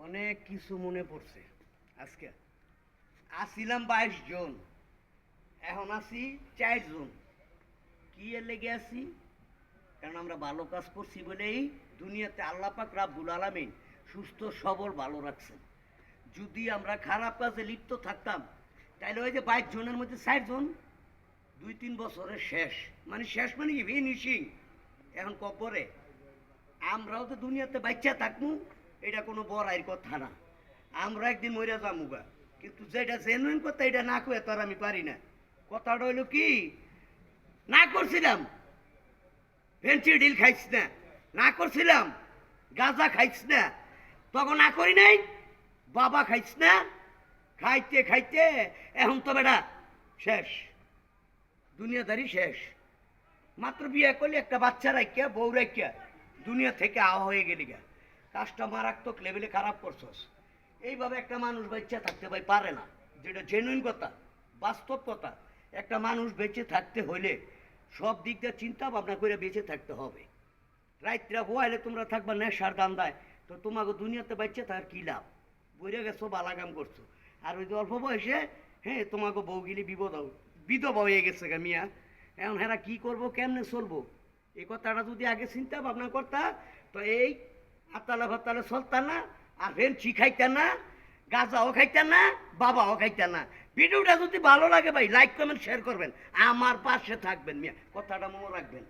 অনেক কিছু মনে পড়ছে। আজকে আসিলাম 22 জন, এখন আছি 4 জন। কি এর লেগে আছি? কারণ আমরা ভালো কাজ করছি বলেই দুনিয়াতে আল্লাহ পাক রাব্বুল আলামিন সুস্থ সবল ভালো রাখছেন। যদি আমরা খারাপ কাজে লিপ্ত থাকতাম তাহলে ওই যে 22 জনের মধ্যে 4 জন 2-3 বছরের শেষ, মানে শেষ মানে কি ফিনিশিং, এখন কবরে। আমরাও তো দুনিয়াতে বাচ্চা থাকবো, এটা কোনো বড়াইয়ের কথা না। আমরা একদিন মরে যামুগা, কিন্তু যেটা জেনুইন কথা এটা না কয়ে তার আমি পারি না। কথাটা হইলো কি, না করছিলাম ভেঞ্চি ডিল খাইছ না, না করছিলাম গাঁজা খাইছ না, তখন না করি নাই। বাবা খাইছ না, খাইতে খাইতে এখন তো বেটা শেষ, দুনিয়াদারি শেষ। মাত্র বিয়ে করলে একটা বাচ্চা রাখিয়া বউ রাখিয়া দুনিয়া থেকে আওয়া হয়ে গেলি গা। কাজটা মারাত্মক লেভেলে খারাপ করছস। এইভাবে একটা মানুষ বাচ্চা থাকতে ভাই পারে না, যেটা জেনুইন কথা, বাস্তব কথা। একটা মানুষ বেঁচে থাকতে হইলে সব দিক দিয়ে চিন্তা ভাবনা করে বেঁচে থাকতে হবে। রাত্রা বয়ালে তোমরা থাকবা নেশার দান্দায়, তো তোমাকে দুনিয়াতে বাচ্চা থাকার কী লাভ? বইরে গেছো, বালাগাম করছো। আর ওই যে অল্প বয়সে হ্যাঁ তোমাকে বউগিলি বিধবা হয়ে গেছে গা মিয়া। এখন হেরা কি করবো, কেমনে চলবো? এই কথাটা যদি আগে চিন্তা ভাবনা করতা তো এই আতালে ভাতালে চলতা না, আর ভেঞ্চি খাইতা না, গাঁজাও খাইতা না, বাবাও খাইতা না। ভিডিওটা যদি ভালো লাগে ভাই লাইক কমেন্ট শেয়ার করবেন, আমার পাশে থাকবেন মিয়া, কথাটা মনে রাখবেন।